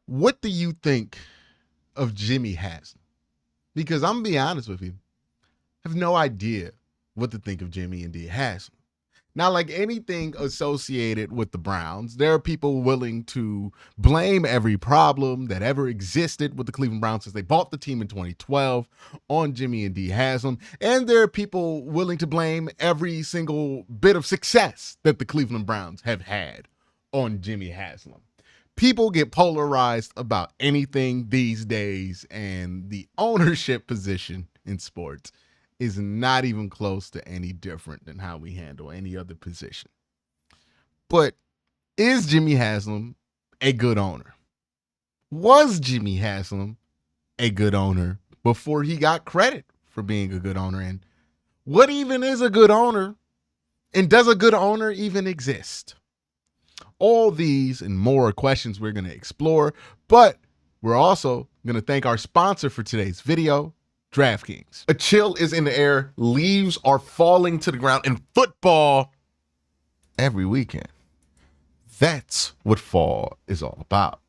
What do you think of Jimmy Haslam? Because I'm gonna be honest with you, I have no idea what to think of Jimmy and D Haslam. Now, like anything associated with the Browns, there are people willing to blame every problem that ever existed with the Cleveland Browns since they bought the team in 2012 on Jimmy and D Haslam. And there are people willing to blame every single bit of success that the Cleveland Browns have had on Jimmy Haslam. People get polarized about anything these days, and the ownership position in sports is not even close to any different than how we handle any other position. But is Jimmy Haslam a good owner? Was Jimmy Haslam a good owner before he got credit for being a good owner? And what even is a good owner? And does a good owner even exist? All these and more questions we're going to explore, but we're also going to thank our sponsor for today's video, DraftKings. A chill is in the air, leaves are falling to the ground, and football every weekend. That's what fall is all about.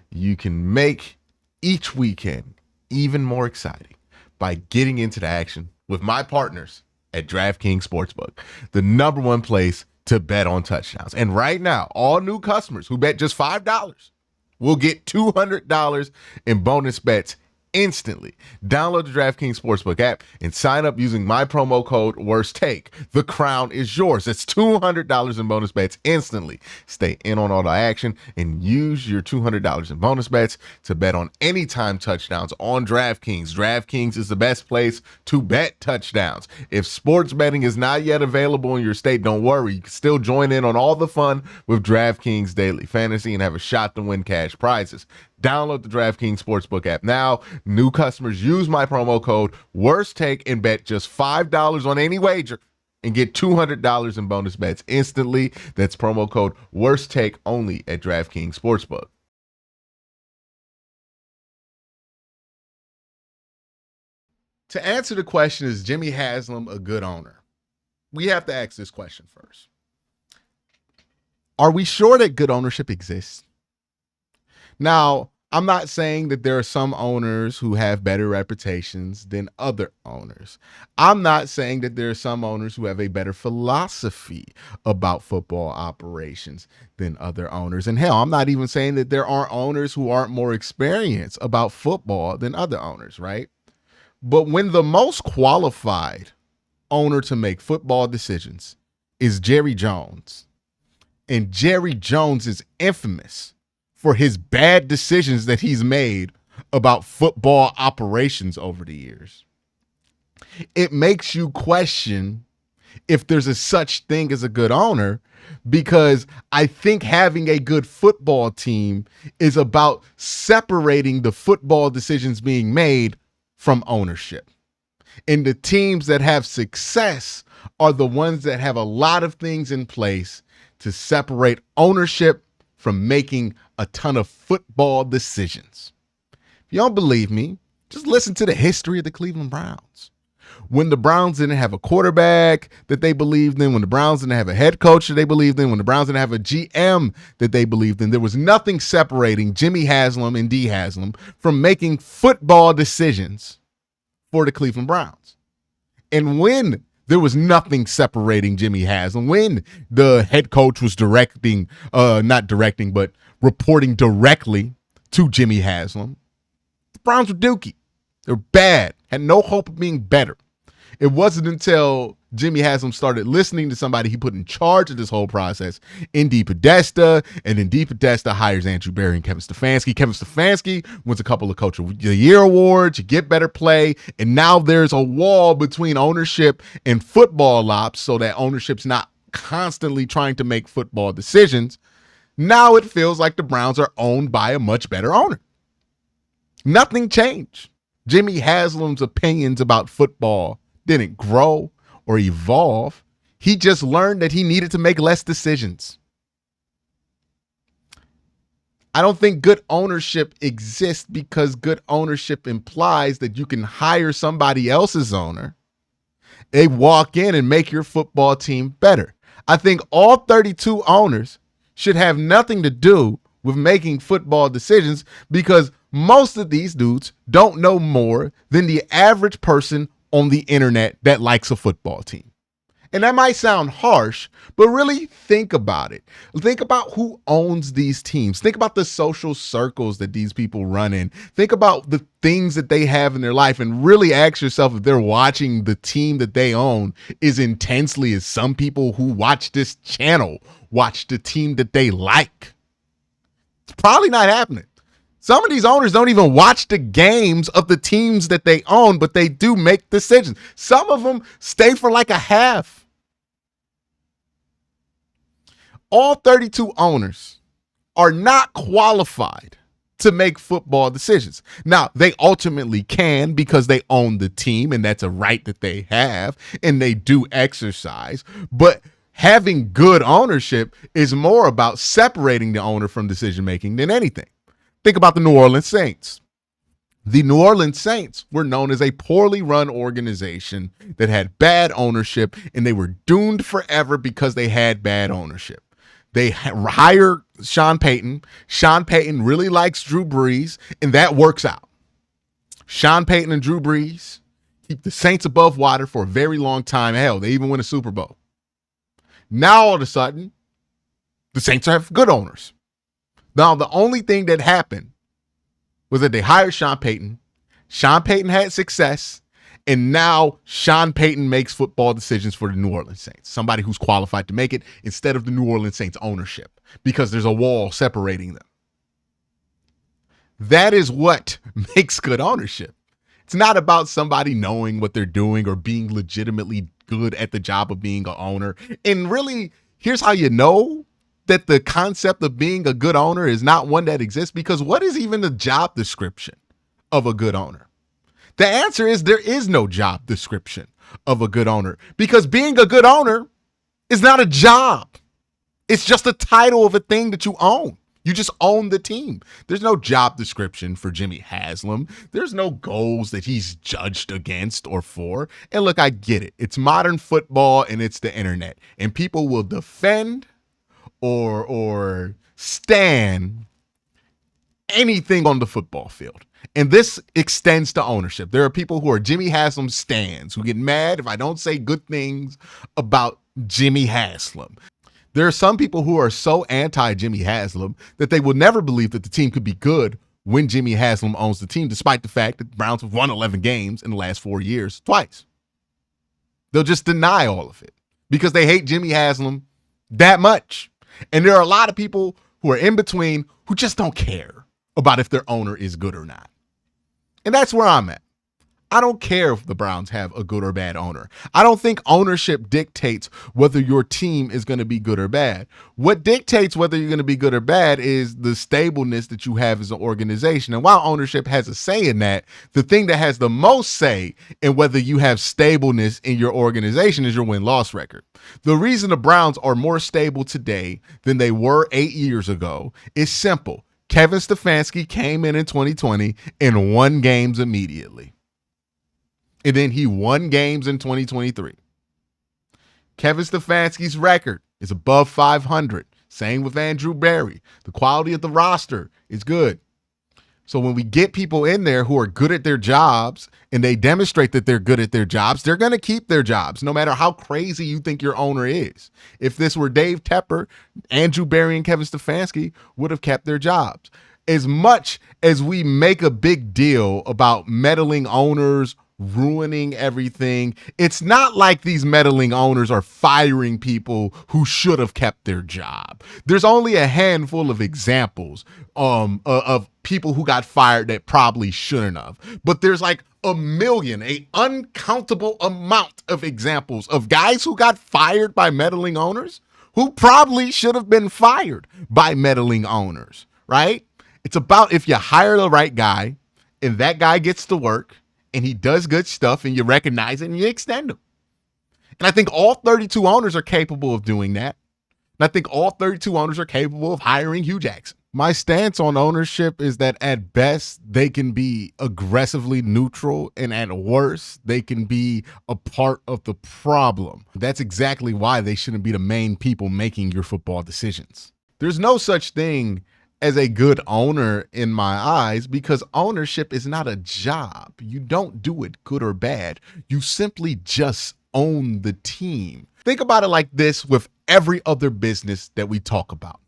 You can make each weekend even more exciting by getting into the action with my partners at DraftKings Sportsbook, the number one place to bet on touchdowns. And right now, all new customers who bet just $5 will get $200 in bonus bets instantly. Download the DraftKings Sportsbook app and sign up using my promo code WORSTTAKE. The crown is yours. That's $200 in bonus bets instantly. Stay in on all the action and use your $200 in bonus bets to bet on anytime touchdowns on DraftKings. DraftKings is the best place to bet touchdowns. If sports betting is not yet available in your state, don't worry. You can still join in on all the fun with DraftKings Daily Fantasy and have a shot to win cash prizes. Download the DraftKings Sportsbook app now. New customers use my promo code WORSTTAKE and bet just $5 on any wager and get $200 in bonus bets instantly. That's promo code WORSTTAKE only at DraftKings Sportsbook. To answer the question, is Jimmy Haslam a good owner? We have to ask this question first. Are we sure that good ownership exists? Now, I'm not saying that there are some owners who have better reputations than other owners. I'm not saying that there are some owners who have a better philosophy about football operations than other owners. And hell, I'm not even saying that there aren't owners who aren't more experienced about football than other owners, right? But when the most qualified owner to make football decisions is Jerry Jones, and Jerry Jones is infamous for his bad decisions that he's made about football operations over the years, it makes you question if there's a such thing as a good owner, because I think having a good football team is about separating the football decisions being made from ownership. And the teams that have success are the ones that have a lot of things in place to separate ownership from making a ton of football decisions. If you don't believe me, just listen to the history of the Cleveland Browns. When the Browns didn't have a quarterback that they believed in, when the Browns didn't have a head coach that they believed in, when the Browns didn't have a GM that they believed in, there was nothing separating Jimmy Haslam and D Haslam from making football decisions for the Cleveland Browns. And when there was nothing separating Jimmy Haslam, when the head coach was reporting directly to Jimmy Haslam, the Browns were dookie. They were bad, had no hope of being better. It wasn't until Jimmy Haslam started listening to somebody he put in charge of this whole process, Indy Podesta, and then D Podesta hires Andrew Berry and Kevin Stefanski. Kevin Stefanski wins a couple of Coach of the Year awards, you get better play, and now there's a wall between ownership and football ops so that ownership's not constantly trying to make football decisions. Now it feels like the Browns are owned by a much better owner. Nothing changed. Jimmy Haslam's opinions about football didn't grow or evolve. He just learned that he needed to make less decisions. I don't think good ownership exists because good ownership implies that you can hire somebody else's owner. They walk in and make your football team better. I think all 32 owners should have nothing to do with making football decisions because most of these dudes don't know more than the average person on the internet that likes a football team. And that might sound harsh, but really think about it. Think about who owns these teams. Think about the social circles that these people run in. Think about the things that they have in their life and really ask yourself if they're watching the team that they own as intensely as some people who watch this channel watch the team that they like. It's probably not happening. Some of these owners don't even watch the games of the teams that they own, but they do make decisions. Some of them stay for like a half. All 32 owners are not qualified to make football decisions. Now, they ultimately can because they own the team, and that's a right that they have, and they do exercise. But having good ownership is more about separating the owner from decision making than anything. Think about the New Orleans Saints. The New Orleans Saints were known as a poorly run organization that had bad ownership, and they were doomed forever because they had bad ownership. They hire Sean Payton. Sean Payton really likes Drew Brees, and that works out. Sean Payton and Drew Brees keep the Saints above water for a very long time. Hell, they even win a Super Bowl. Now, all of a sudden, the Saints have good owners. Now, the only thing that happened was that they hired Sean Payton. Sean Payton had success. And now Sean Payton makes football decisions for the New Orleans Saints, somebody who's qualified to make it instead of the New Orleans Saints ownership, because there's a wall separating them. That is what makes good ownership. It's not about somebody knowing what they're doing or being legitimately good at the job of being an owner. And really, here's how you know that the concept of being a good owner is not one that exists, because what is even the job description of a good owner? The answer is there is no job description of a good owner, because being a good owner is not a job. It's just a title of a thing that you own. You just own the team. There's no job description for Jimmy Haslam. There's no goals that he's judged against or for. And look, I get it. It's modern football and it's the internet, and people will defend or stand anything on the football field. And this extends to ownership. There are people who are Jimmy Haslam stans who get mad if I don't say good things about Jimmy Haslam. There are some people who are so anti-Jimmy Haslam that they will never believe that the team could be good when Jimmy Haslam owns the team, despite the fact that the Browns have won 11 games in the last 4 years twice. They'll just deny all of it because they hate Jimmy Haslam that much. And there are a lot of people who are in between who just don't care about if their owner is good or not. And that's where I'm at. I don't care if the Browns have a good or bad owner. I don't think ownership dictates whether your team is going to be good or bad. What dictates whether you're going to be good or bad is the stableness that you have as an organization. And while ownership has a say in that, the thing that has the most say in whether you have stableness in your organization is your win-loss record. The reason the Browns are more stable today than they were 8 years ago is simple. Kevin Stefanski came in 2020 and won games immediately. And then he won games in 2023. Kevin Stefanski's record is above 500. Same with Andrew Berry. The quality of the roster is good. So when we get people in there who are good at their jobs and they demonstrate that they're good at their jobs, they're going to keep their jobs no matter how crazy you think your owner is. If this were Dave Tepper, Andrew Berry and Kevin Stefanski would have kept their jobs. As much as we make a big deal about meddling owners ruining everything, it's not like these meddling owners are firing people who should have kept their job. There's only a handful of examples of people who got fired that probably shouldn't have, but there's like an uncountable amount of examples of guys who got fired by meddling owners who probably should have been fired by meddling owners, right? It's about if you hire the right guy and that guy gets to work and he does good stuff and you recognize it and you extend him. And I think all 32 owners are capable of doing that. And I think all 32 owners are capable of hiring Hugh Jackson. My stance on ownership is that at best, they can be aggressively neutral, and at worst, they can be a part of the problem. That's exactly why they shouldn't be the main people making your football decisions. There's no such thing as a good owner in my eyes, because ownership is not a job. You don't do it good or bad. You simply just own the team. Think about it like this with every other business that we talk about.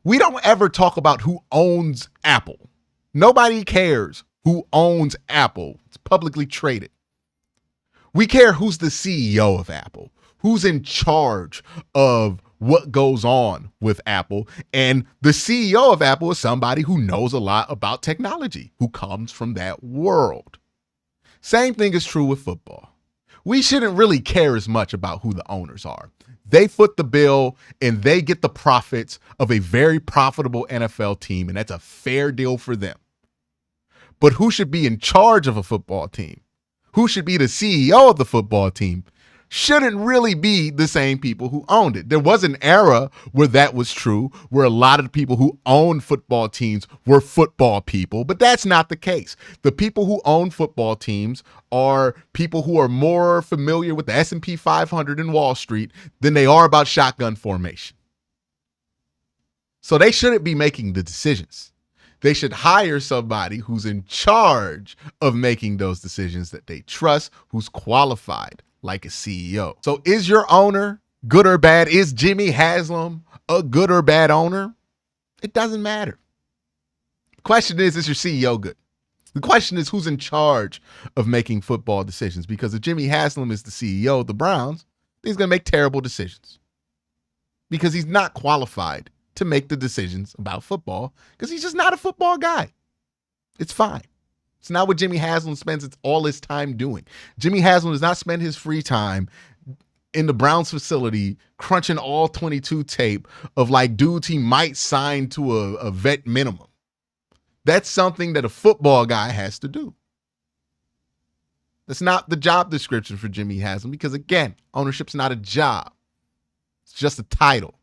We don't ever talk about who owns Apple. Nobody cares who owns Apple. It's publicly traded. We care who's the CEO of Apple, who's in charge of what goes on with Apple. And the CEO of Apple is somebody who knows a lot about technology, who comes from that world. Same thing is true with football. We shouldn't really care as much about who the owners are. They foot the bill and they get the profits of a very profitable NFL team, and that's a fair deal for them. But who should be in charge of a football team? Who should be the CEO of the football team? Shouldn't really be the same people who owned it. There was an era where that was true, where a lot of the people who owned football teams were football people, but that's not the case. The people who own football teams are people who are more familiar with the S&P 500 in Wall Street than they are about shotgun formation. So they shouldn't be making the decisions. They should hire somebody who's in charge of making those decisions that they trust, who's qualified, like a CEO. So is your owner good or bad? Is Jimmy Haslam a good or bad owner? It doesn't matter. The question is your CEO good? The question is who's in charge of making football decisions? Because if Jimmy Haslam is the CEO of the Browns, he's going to make terrible decisions because he's not qualified to make the decisions about football because he's just not a football guy. It's fine. It's not what Jimmy Haslam spends all his time doing. Jimmy Haslam does not spend his free time in the Browns facility crunching all 22 tape of like dudes he might sign to a vet minimum. That's something that a football guy has to do. That's not the job description for Jimmy Haslam because, again, ownership's not a job. It's just a title.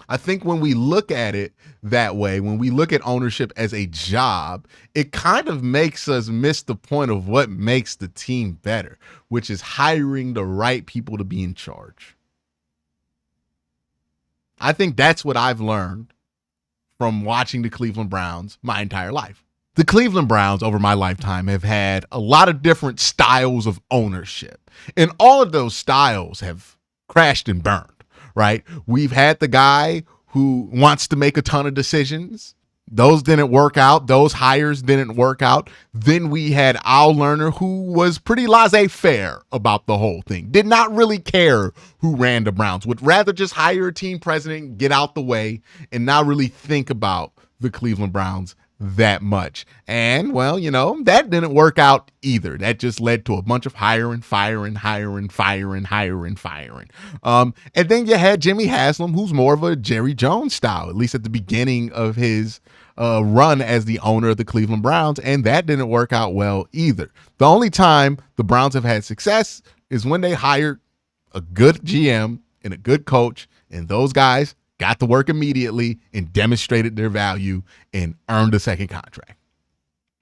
I think when we look at it that way, when we look at ownership as a job, it kind of makes us miss the point of what makes the team better, which is hiring the right people to be in charge. I think that's what I've learned from watching the Cleveland Browns my entire life. The Cleveland Browns over my lifetime have had a lot of different styles of ownership, and all of those styles have crashed and burned. Right? We've had the guy who wants to make a ton of decisions. Those didn't work out. Those hires didn't work out. Then we had Al Lerner, who was pretty laissez-faire about the whole thing. Did not really care who ran the Browns. Would rather just hire a team president, get out the way, and not really think about the Cleveland Browns that much. And, well, you know, that didn't work out either. That just led to a bunch of hiring. And then you had Jimmy Haslam, who's more of a Jerry Jones style, at least at the beginning of his run as the owner of the Cleveland Browns, and that didn't work out well either. The only time the Browns have had success is when they hired a good GM and a good coach, and those guys got to work immediately and demonstrated their value and earned a second contract.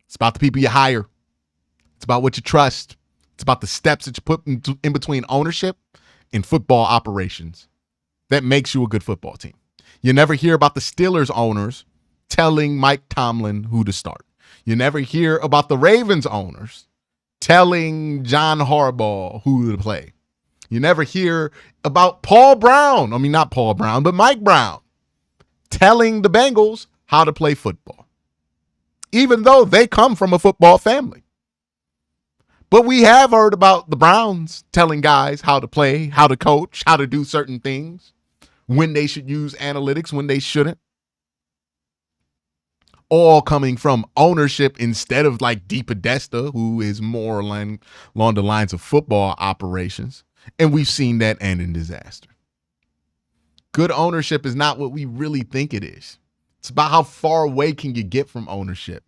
It's about the people you hire. It's about what you trust. It's about the steps that you put in between ownership and football operations that makes you a good football team. You never hear about the Steelers owners telling Mike Tomlin who to start. You never hear about the Ravens owners telling John Harbaugh who to play. You never hear about Mike Brown telling the Bengals how to play football, even though they come from a football family. But we have heard about the Browns telling guys how to play, how to coach, how to do certain things, when they should use analytics, when they shouldn't. All coming from ownership instead of like DePodesta, who is more along the lines of football operations. And we've seen that end in disaster. Good ownership is not what we really think it is. It's about how far away can you get from ownership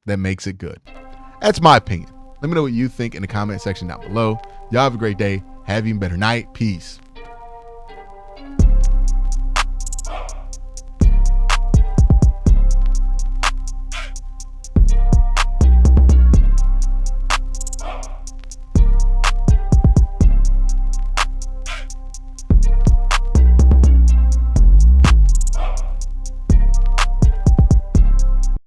that makes it good. That's my opinion. Let me know what you think in the comment section down below. Y'all have a great day. Have an even better night. Peace.